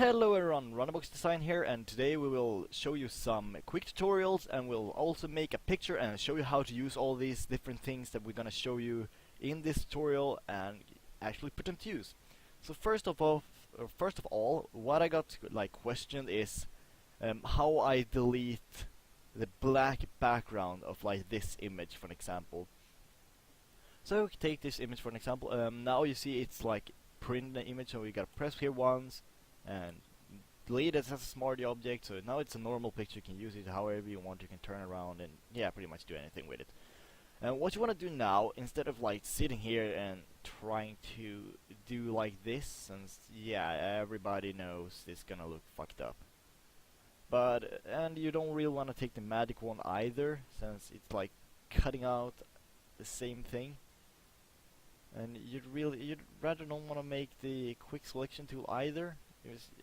Hello everyone, Runnerbox Design here, and today we will show you some quick tutorials, and we'll also make a picture and show you how to use all these different things that we're gonna show you in this tutorial and actually put them to use. So first of all, what I got questioned is how I delete the black background of like this image, for an example. So take this image for an example. Now you see it's like print the image, so we gotta press here once and delete it as a smart object. So now it's a normal picture. You can use it however you want. You can turn around and pretty much do anything with it. And what you want to do now, instead of like sitting here and trying to do like this, since everybody knows it's gonna look fucked up, and you don't really want to take the magic wand either, since it's like cutting out the same thing. And you'd rather don't want to make the quick selection tool either.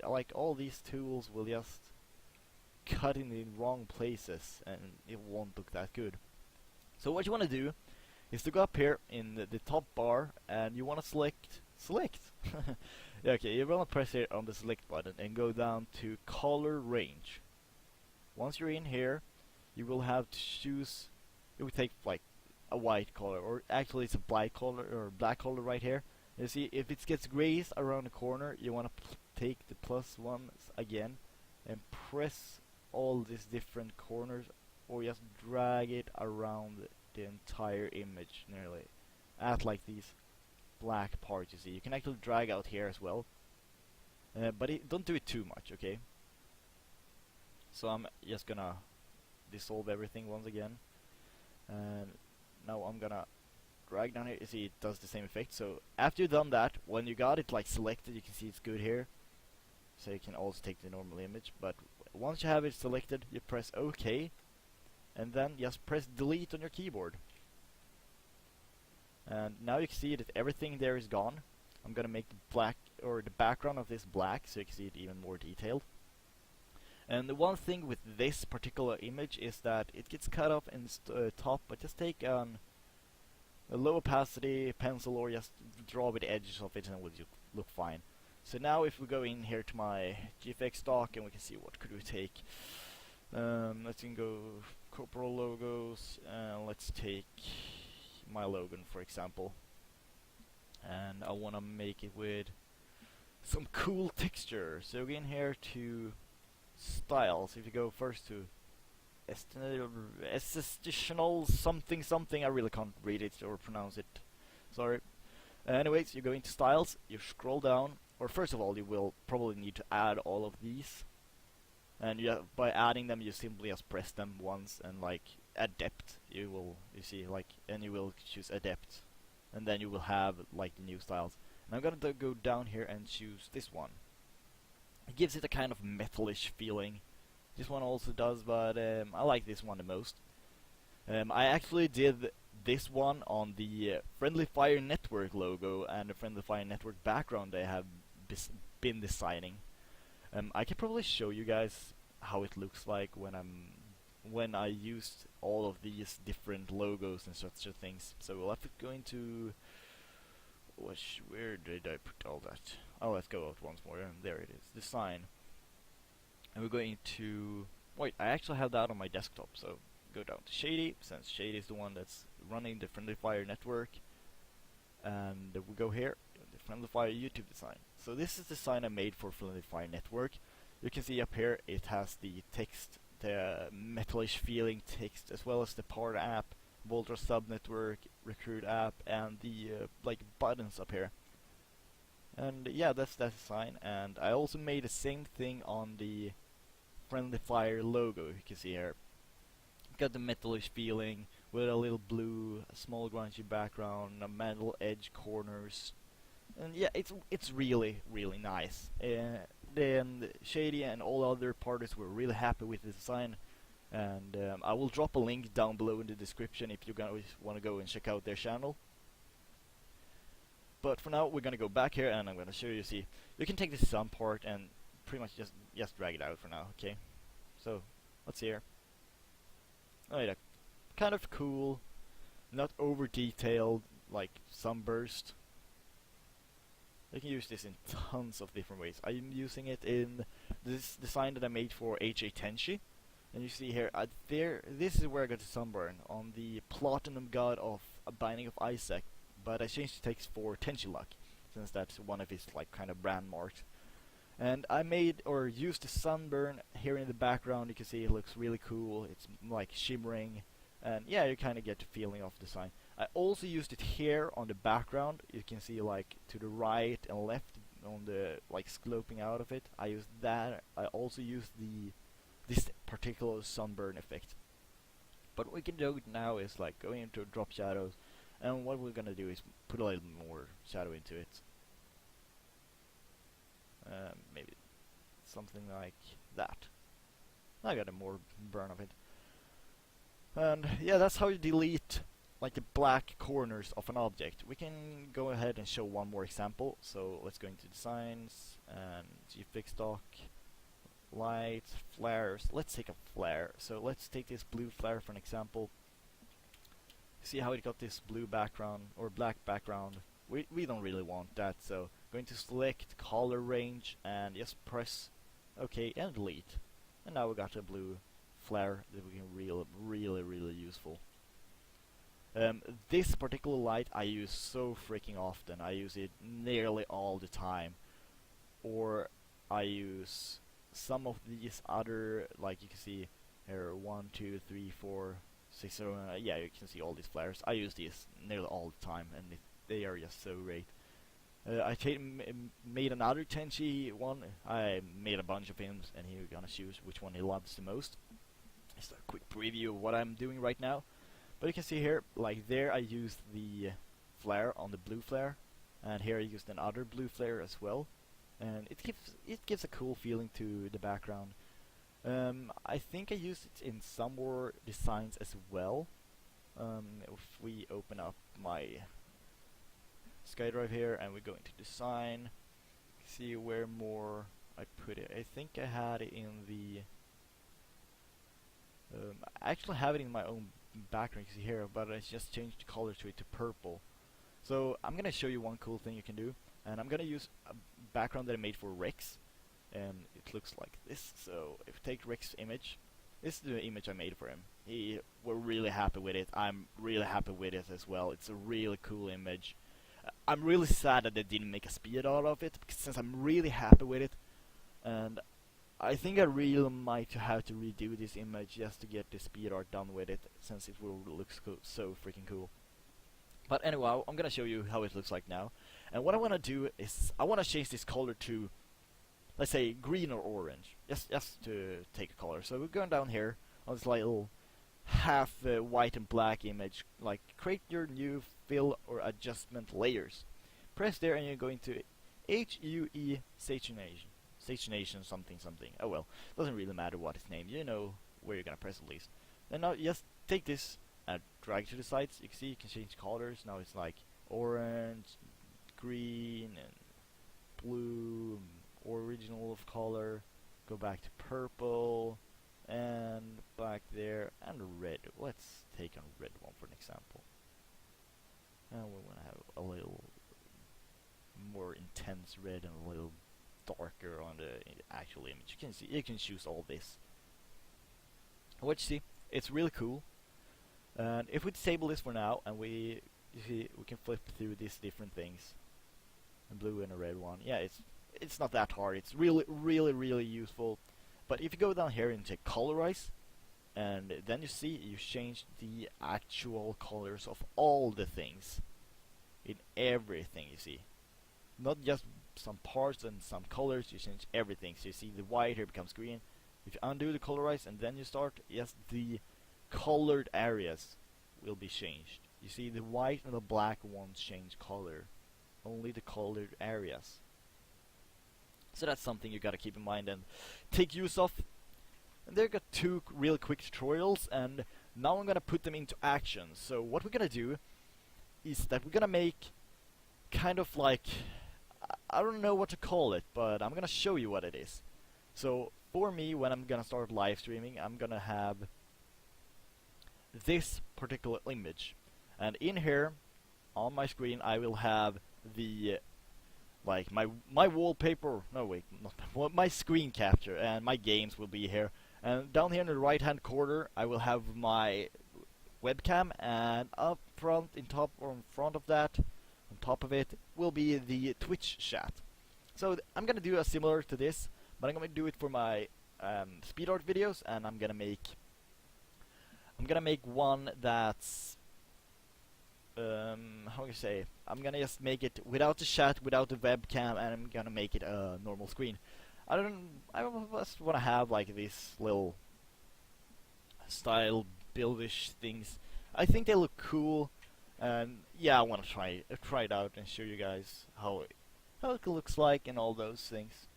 Like all these tools will just cut in the wrong places and it won't look that good. So what you want to do is to go up here in the top bar, and you want to select. Okay, you want to press here on the select button and go down to color range. Once you're in here, you will have to choose. It will take like a white color, or actually it's a black color right here. You see, if it gets grays around the corner, you want to take the plus ones again and press all these different corners, or just drag it around the entire image nearly at like these black parts. You see, you can actually drag out here as well, but don't do it too much, okay? So I'm just gonna dissolve everything once again, and now I'm gonna drag down here. You see, it does the same effect. So after you've done that, when you got it like selected, you can see it's good here. So you can also take the normal image, but once you have it selected, you press OK, and then just press delete on your keyboard. And now you can see that everything there is gone. I'm gonna make the background of this black, so you can see it even more detailed. And the one thing with this particular image is that it gets cut off in the top, but just take a low opacity pencil or just draw with the edges of it and it will look fine. So now if we go in here to my GFX stock, and we can see what could we take. Let's go corporal logos, and let's take my logo for example. And I want to make it with some cool texture. So go in here to styles. If you go first to associational something, I really can't read it or pronounce it, sorry. Anyways, you go into styles, you scroll down, or first of all you will probably need to add all of these, and by adding them you simply just press them once, and like adept, you will choose adept, and then you will have like the new styles. And I'm gonna go down here and choose this one. It gives it a kind of metalish feeling. This one also does, but I like this one the most. I actually did this one on the FriendlyFireNetwork logo and the FriendlyFireNetwork background they have been designing. I can probably show you guys how it looks like when I used all of these different logos and such things. So we'll have to go into where did I put all that? Oh, let's go out once more, and there it is, design. And we're going to wait, I actually have that on my desktop, so go down to Shady, since Shady is the one that's running the FriendlyFireNetwork, and we go here, the FriendlyFire YouTube design. So this is the design I made for FriendlyFireNetwork. You can see up here it has the text, the metalish feeling text, as well as the Part app, Voltra subnetwork, Recruit app, and the like buttons up here. And that's that design. And I also made the same thing on the Friendly Fire logo. You can see here, got the metalish feeling with a little blue, a small grungy background, a metal edge corners, and it's really nice. Then Shady and all other parties were really happy with the design, and I will drop a link down below in the description if you guys want to go and check out their channel. But for now, we're gonna go back here, and I'm gonna show you. See, you can take this sun part and pretty much just drag it out for now. Okay, so let's see here. Oh yeah, kind of cool, not over detailed like sunburst. You can use this in tons of different ways. I'm using it in this design that I made for H.A. Tenshi. And you see here, this is where I got the sunburn, on the Platinum God of A Binding of Isaac. But I changed the text for Tenshi Luck, since that's one of his like kind of brand marks. And I made or used the sunburn here in the background. You can see it looks really cool. It's like shimmering, and yeah, you kind of get the feeling of the design. I also used it here on the background. You can see like to the right and left on the like sloping out of it. I used that. I also used this particular sunburn effect. But what we can do now is like go into drop shadows, and what we're gonna do is put a little more shadow into it. Maybe something like that. I got a more burn of it. And yeah, that's how you delete like the black corners of an object. We can go ahead and show one more example. So let's go into designs and GFX stock, lights, flares. Let's take a flare. So let's take this blue flare for an example. See how it got this blue background or black background. We don't really want that, so going to select color range and just press OK and delete. And now we got a blue flare that we can really useful. This particular light I use so freaking often. I use it nearly all the time. Or I use some of these other, like you can see here, 1, 2, 3, 4, 6, 7, yeah, you can see all these flares. I use these nearly all the time, and they are just so great. I made another Tenchi one. I made a bunch of him, and he's gonna choose which one he loves the most. Just a quick preview of what I'm doing right now. But you can see here, like there I used the flare on the blue flare, and here I used another blue flare as well. And it gives a cool feeling to the background. I think I used it in some more designs as well. If we open up my SkyDrive here and we go into design, see where more I put it. I think I had it in the I actually have it in my own background, you see here, but I just changed the color to it to purple. So I'm gonna show you one cool thing you can do, and I'm gonna use a background that I made for Rex, and it looks like this. So if you take Rex's image, this is the image I made for him. We're really happy with it. I'm really happy with it as well. It's a really cool image. I'm really sad that they didn't make a speed art of it, because since I'm really happy with it, and I think I really might have to redo this image just to get the speed art done with it, since it will look so freaking cool. But anyway, I'm gonna show you how it looks like now. And what I wanna do is I wanna change this color to, let's say, green or orange, just to take a color. So we're going down here on this little half white and black image, like create your new fill or adjustment layers. Press there and you're going to HUE saturation something. Oh well, doesn't really matter what it's named. You know where you're gonna press at least. And now just take this and drag it to the sides. You can see you can change colors. Now it's like orange, green, and blue, original of color. Go back to purple, and back there, and red. Let's take a red one for an example. And we want to have a little more intense red and a little darker on the actual image. You can choose all this. What you see, it's really cool. And if we disable this for now, and you see we can flip through these different things, a blue and a red one. Yeah, it's not that hard. It's really useful. But if you go down here and take colorize, and then you see you change the actual colors of all the things in everything. You see, not just some parts and some colors. You change everything. So you see the white here becomes green. If you undo the colorize and then you start, yes, the colored areas will be changed. You see the white and the black ones change color, only the colored areas. So that's something you gotta keep in mind and take use of. And there got two real quick tutorials, and now I'm gonna put them into action. So what we're gonna do is that we're gonna make kind of like, I don't know what to call it, but I'm gonna show you what it is. So for me, when I'm gonna start live streaming, I'm gonna have this particular image, and in here on my screen I will have the like my wallpaper. No wait, not my screen capture, and my games will be here. And down here in the right hand corner, I will have my webcam, and up front, in top or in front of that, on top of it, will be the Twitch chat. So I'm gonna do a similar to this, but I'm gonna do it for my speed art videos, and I'm gonna make one that's how do you say? I'm gonna just make it without the chat, without the webcam, and I'm gonna make it a normal screen. I just wanna have like these little style buildish things. I think they look cool, and yeah, I wanna try it out and show you guys how it looks like and all those things.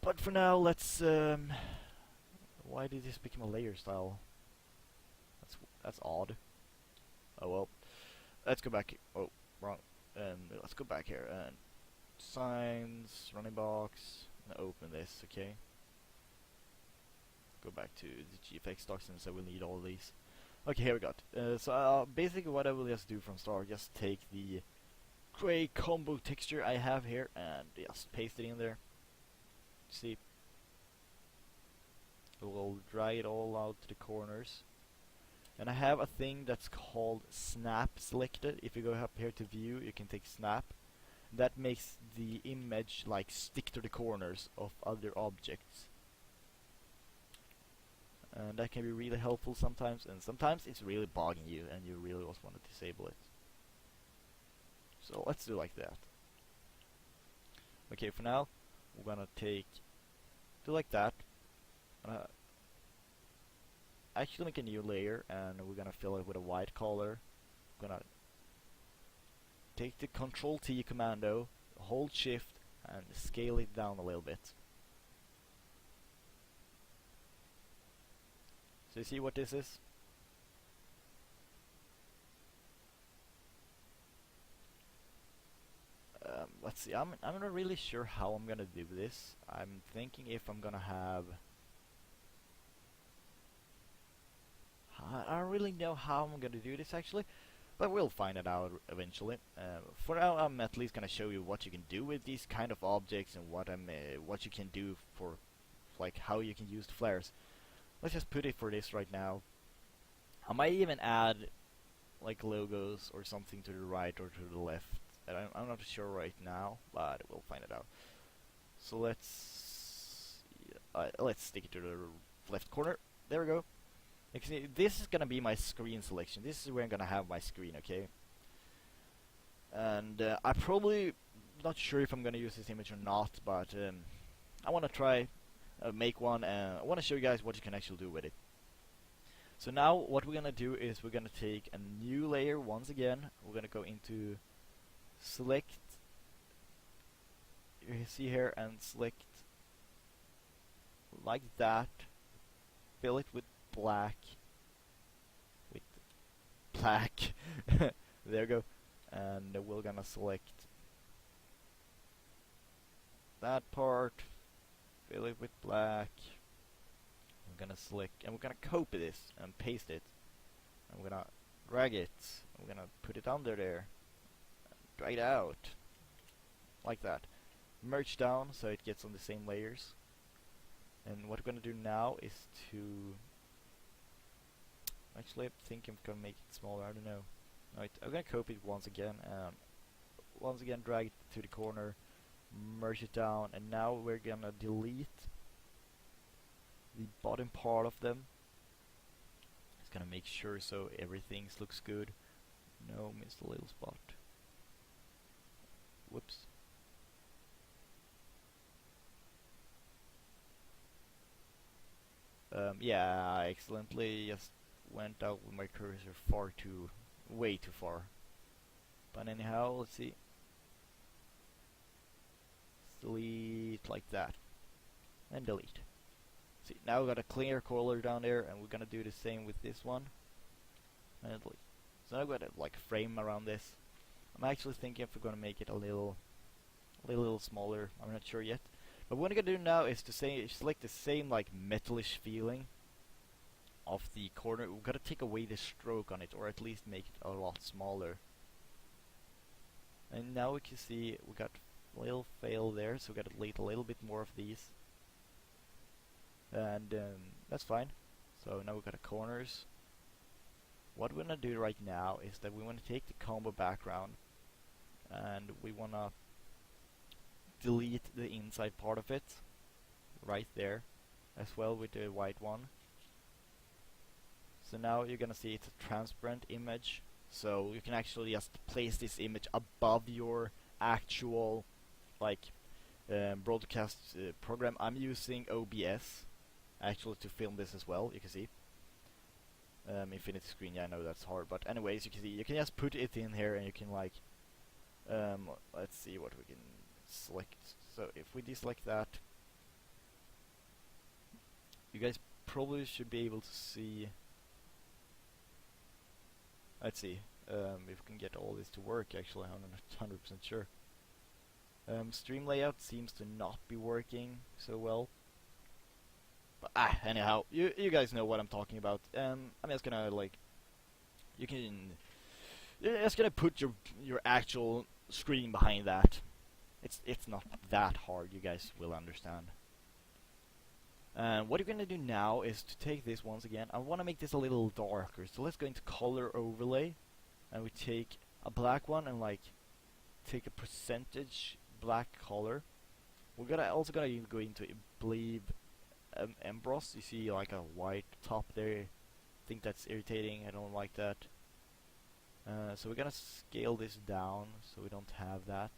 But for now, let's why did this become a layer style? That's odd. Oh well. Let's go back. Oh, wrong. Let's go back here and signs, running box, and open this. Okay. Go back to the GFX docs, since I will need all these. Okay, here we got. So basically, what I will just do from start, just take the gray combo texture I have here and just paste it in there. See. We'll drag it all out to the corners. And I have a thing that's called snap selected. If you go up here to view, you can take snap. That makes the image like stick to the corners of other objects. And that can be really helpful sometimes, and sometimes it's really bugging you and you really just want to disable it. So let's do like that. Okay, for now we're gonna do like that. Actually make a new layer, and we're gonna fill it with a white color. We're gonna take the Control T commando, hold Shift, and scale it down a little bit. So you see what this is? Let's see. I'm not really sure how I'm gonna do this. I'm thinking if I'm gonna have. I don't really know how I'm gonna do this actually, but we'll find it out eventually. For now, I'm at least gonna show you what you can do with these kind of objects and what you can do for, like, how you can use the flares. Let's just put it for this right now. I might even add like logos or something to the right or to the left. I'm not sure right now, but we'll find it out. So let's stick it to the left corner. There we go. You can see, this is gonna be my screen selection. This is where I'm gonna have my screen, okay? And I'm probably not sure if I'm gonna use this image or not, but I wanna try make one, and I wanna show you guys what you can actually do with it. So now what we're gonna do is we're gonna take a new layer once again. We're gonna go into select, you see here, and select like that. Fill it with black. There we go. And we're gonna select that part. Fill it with black. We're gonna select, and we're gonna copy this and paste it. And we're gonna drag it. We're gonna put it under there. Drag it out. Like that. Merge down so it gets on the same layers. And what we're gonna do now is to... Actually, I think I'm gonna make it smaller, I don't know. Right, I'm gonna copy it once again, and once again drag it to the corner, merge it down, and now we're gonna delete the bottom part of them. Just gonna make sure so everything looks good. No, missed a little spot. Whoops. Yeah, I accidentally just went out with my cursor way too far. But anyhow, let's see. Delete like that. And delete. See, now we got a clear color down there, and we're gonna do the same with this one. And delete. So now I've got a like frame around this. I'm actually thinking if we're gonna make it a little smaller. I'm not sure yet. But what I'm gonna do now is to select the same like metalish feeling of the corner. We've got to take away the stroke on it, or at least make it a lot smaller. And now we can see we got a little fail there, so we got to delete a little bit more of these. And that's fine. So now we got the corners. What we're gonna do right now is that we want to take the combo background and we wanna delete the inside part of it right there as well with the white one. So now you're gonna see it's a transparent image, so you can actually just place this image above your actual like broadcast program. I'm using OBS actually to film this as well, you can see. Infinity screen, yeah, I know that's hard, but anyways, you can see you can just put it in here and you can like let's see what we can select. So if we deselect that, you guys probably should be able to see. Let's see if we can get all this to work. Actually, I'm not 100% sure. Stream layout seems to not be working so well. But anyhow, you guys know what I'm talking about. I'm just gonna like, you're just gonna put your actual screen behind that. It's not that hard. You guys will understand. And what you're gonna do now is to take this once again. I want to make this a little darker. So let's go into color overlay, and we take a black one and like take a percentage black color. We're also gonna go into believe emboss. You see like a white top there. I think that's irritating. I don't like that. So we're gonna scale this down so we don't have that.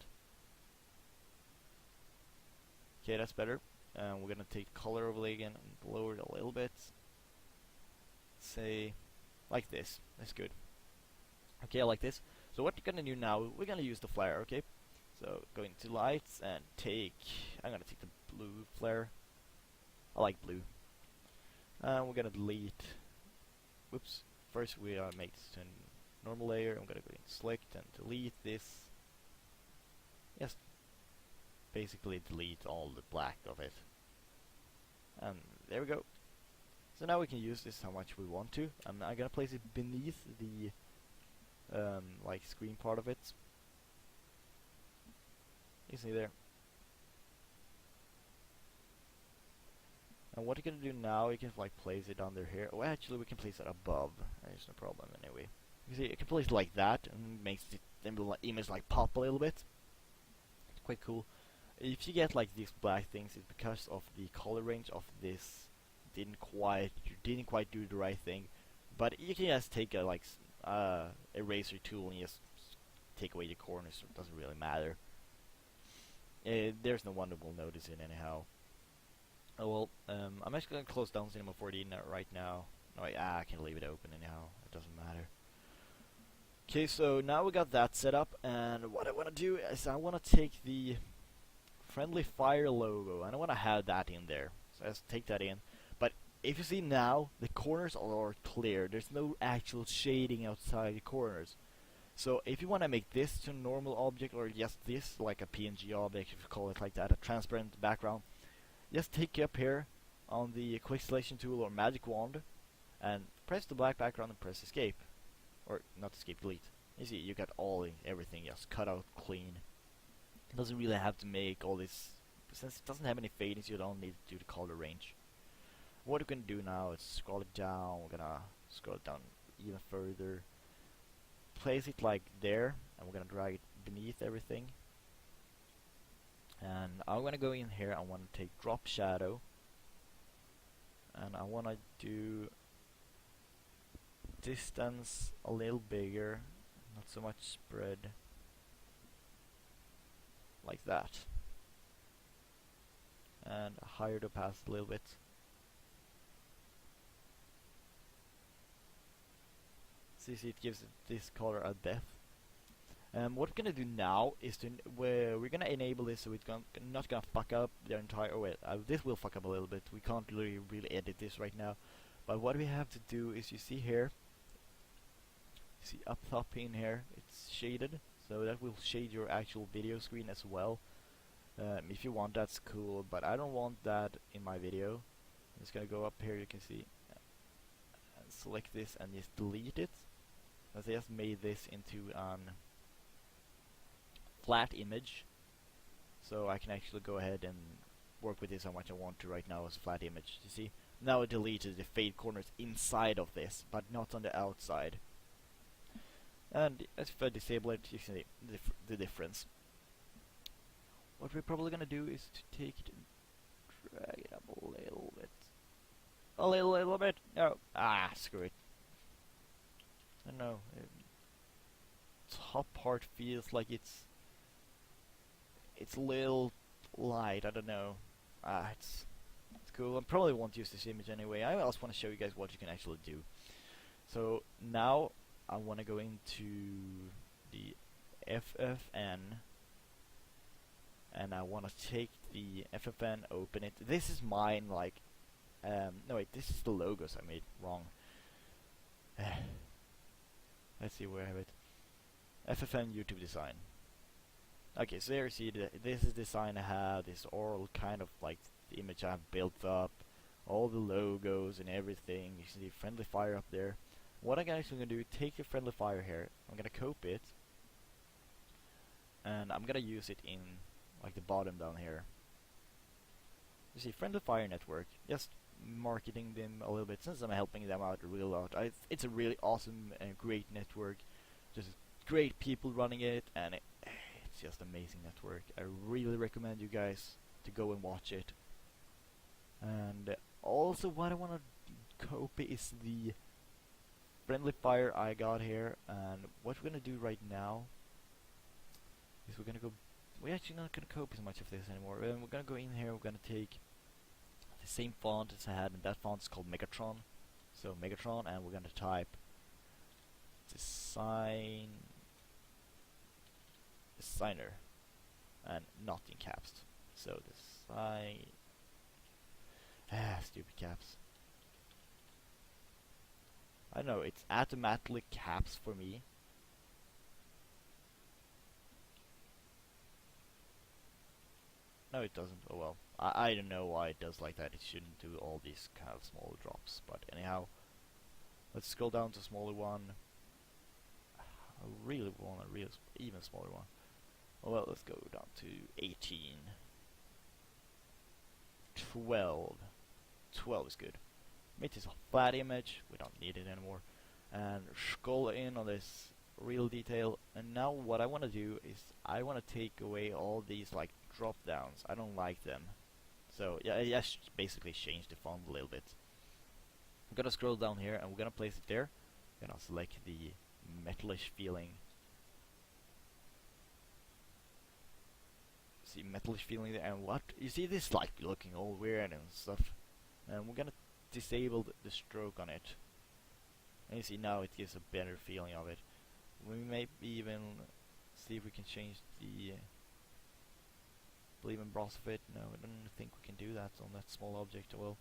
Okay, that's better. We're gonna take color overlay again and lower it a little bit. Say like this. That's good. Okay, I like this. So what you're gonna do now, we're gonna use the flare, okay? So go into lights and I'm gonna take the blue flare. I like blue. We're gonna delete. Whoops. First we make this to a normal layer. I'm gonna go in select and delete this. Yes. Basically delete all the black of it. And there we go. So now we can use this how much we want to. I'm gonna place it beneath the like screen part of it. You see there. And what you're gonna do now, you can like place it under here. Well, actually, we can place it above. There's no problem anyway. You see, you can place it like that, and it makes the image like pop a little bit. It's quite cool. If you get like these black things, it's because of the color range of this didn't quite do the right thing. But you can just take a like eraser tool and just take away the corners. So it doesn't really matter. There's no one that will notice it anyhow. Oh well, I'm actually gonna close down Cinema 4D right now. No, I can leave it open anyhow. It doesn't matter. Okay, so now we got that set up, and what I want to do is I want to take the Friendly Fire logo, and I want to have that in there. So let's take that in. But if you see now, the corners are clear. There's no actual shading outside the corners. So if you want to make this to a normal object, or just this like a PNG object, if you call it like that, a transparent background, just take up here on the quick selection tool or magic wand and press the black background and press escape. Or not escape, delete. You see, you got everything just cut out clean. It doesn't really have to make all this, since it doesn't have any fadings, you don't need to do the color range. What we're gonna do now is scroll it down. We're gonna scroll it down even further. Place it like there, and we're gonna drag it beneath everything. And I'm gonna go in here. I want to take drop shadow, and I want to do distance a little bigger, not so much spread, like that, and higher the opacity a little bit. See, it gives this color a depth. What we're gonna do now is we're gonna enable this so it's not gonna fuck up the entire. This will fuck up a little bit. We can't really edit this right now. But what we have to do is, you see here, you see up top in here, it's shaded, so that will shade your actual video screen as well. If you want, that's cool, but I don't want that in my video. I'm just gonna go up here. You can see, and select this and just delete it. As I just made this into an flat image, so I can actually go ahead and work with this how much I want to right now as a flat image. You see, now it deleted the fade corners inside of this, but not on the outside. And if I disable it, you can see the difference. What we're probably gonna do is to take it and drag it up a little bit. A little bit. No. Screw it. I don't know. Top part feels like it's a little light. I don't know. It's cool. I probably won't use this image anyway. I also want to show you guys what you can actually do. So now I want to go into the FFN, and I want to take the FFN, open it. This is mine, like, no wait, this is the logos I made wrong. Let's see where I have it. FFN YouTube design. Okay, so there you see this is the design I have. This all kind of like the image I've built up, all the logos and everything. You see Friendly Fire up there. What I'm actually gonna do, take the Friendly Fire here. I'm gonna copy it, and I'm gonna use it in like the bottom down here. You see FriendlyFireNetwork, just marketing them a little bit since I'm helping them out a real lot. It's a really awesome and great network, just great people running it, and it's just amazing network. I really recommend you guys to go and watch it. And also what I want to copy is the Friendly Fire I got here, and what we're gonna do right now is we're actually not gonna copy so much of this anymore. We're gonna go in here, we're gonna take the same font as I had, and that font is called Megatron. So Megatron, and we're gonna type designer, and not in caps. So design, stupid caps. I don't know, it's automatically caps for me. No, it doesn't. Oh well. I don't know why it does like that. It shouldn't do all these kind of small drops. But anyhow, let's scroll down to a smaller one. I really want a even smaller one. Oh, well, let's go down to 18. 12. 12 is good. Make this a flat image. We don't need it anymore. And scroll in on this real detail. And now what I want to do is I want to take away all these like drop downs. I don't like them. So yeah, I just basically change the font a little bit. I'm gonna scroll down here and we're gonna place it there. I'm gonna select the metalish feeling. See metalish feeling there, and what you see this like looking all weird and stuff. And we're gonna disable the stroke on it. And you see now it gives a better feeling of it. We may even see if we can change the bleed and brass of it. No, I don't think we can do that on that small object. Well,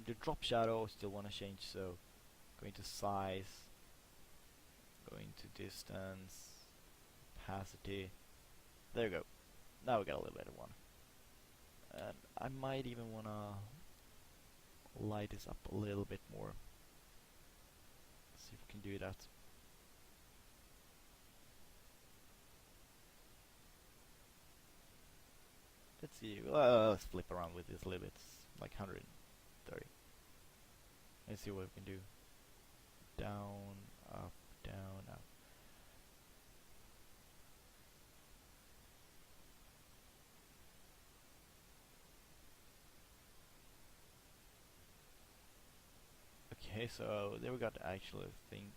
the drop shadow I still want to change, so going to size, going to distance, opacity. There we go. Now we got a little better one. And I might even want to light this up a little bit more. See if we can do that. Let's see. Let's flip around with this a little bit. It's like 130. Let's see what we can do. Down, up, down, up. Okay, so there we got the actual thing.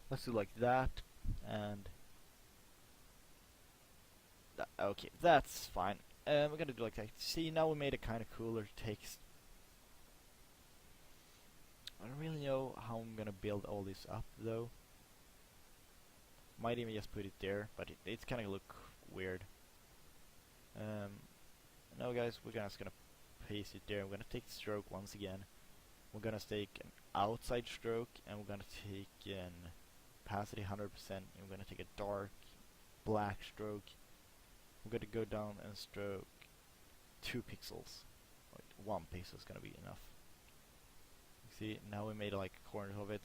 Let's do like that, and okay, that's fine. We're gonna do like that. See, now we made a kind of cooler text. I don't really know how I'm gonna build all this up though. Might even just put it there, but it's kind of look weird. Now guys, we're just gonna paste it there. We're gonna take the stroke once again. We're gonna take an outside stroke, and we're gonna take an opacity 100%, and we're gonna take a dark black stroke. We're gonna go down and stroke 2 pixels. Wait, 1 pixel is gonna be enough. See, now we made like a corner of it.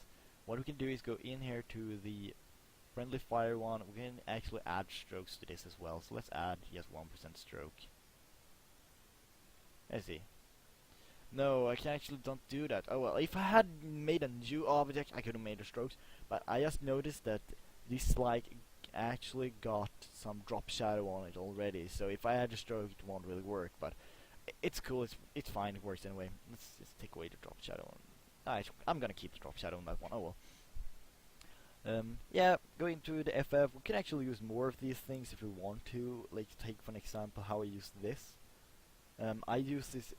What we can do is go in here to the friendly fire one. We can actually add strokes to this as well. So let's add just 1% stroke. Let's see. No, I can actually don't do that. Oh well, if I had made a new object, I could have made the strokes. But I just noticed that this like actually got some drop shadow on it already. So if I add a stroke, it won't really work. But it's cool. It's fine. It works anyway. Let's just take away the drop shadow. I'm gonna keep the drop shadow on that one. Oh well. Yeah, going to the FF, we can actually use more of these things if we want to. Like, take for an example how I use this. I use this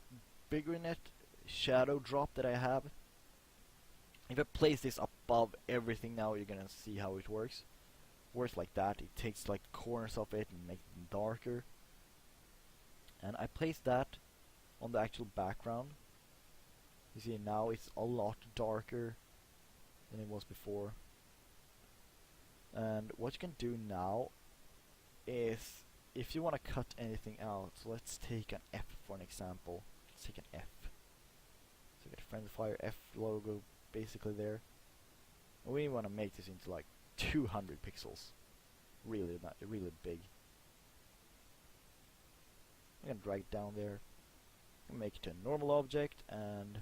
bigger net shadow drop that I have. If I place this above everything now, you're gonna see how it works. Works like that. It takes like corners of it and makes them darker. And I place that on the actual background. You see now it's a lot darker than it was before. And what you can do now is, if you want to cut anything out, so let's take an F for an example. Let's take an F. So get a FriendlyFire F logo basically there. And we want to make this into like 200 pixels. Really big. I'm gonna drag it down there. Make it a normal object, and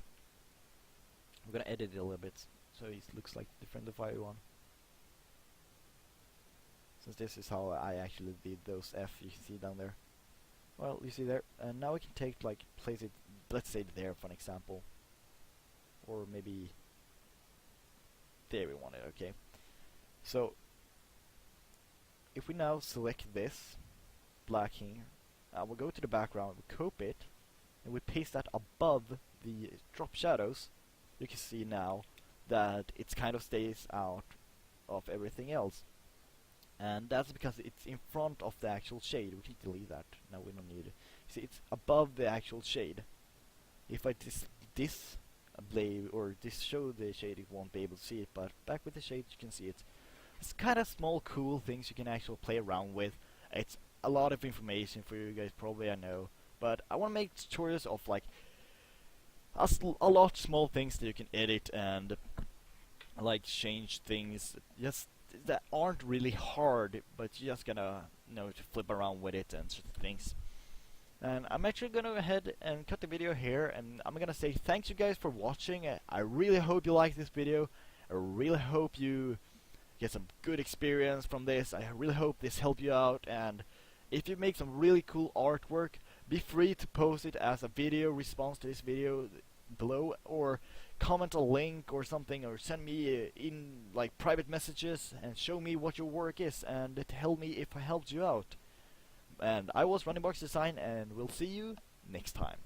we're gonna edit it a little bit so it looks like the FriendlyFire one. Since this is how I actually did those F you can see down there. Well, you see there, and now we can take like place it, let's say there for an example, or maybe there we want it. Okay, so if we now select this black here, we'll go to the background, we copy it, and we paste that above the drop shadows. You can see now that it kind of stays out of everything else. And that's because it's in front of the actual shade. We can delete that. Now we don't need it. See, it's above the actual shade. If I display or show the shade, you won't be able to see it. But back with the shade, you can see it. It's kind of small, cool things you can actually play around with. It's a lot of information for you guys, probably, I know. But I want to make tutorials of like a lot of small things that you can edit and like change things. Just that aren't really hard, but you're just gonna to flip around with it and certain things. And I'm actually gonna go ahead and cut the video here, and I'm gonna say thanks you guys for watching. I really hope you like this video. I really hope you get some good experience from this. I really hope this helped you out, and if you make some really cool artwork, be free to post it as a video response to this video below, or comment a link or something, or send me in like private messages and show me what your work is and tell me if I helped you out. And I was Running Box Design, and we'll see you next time.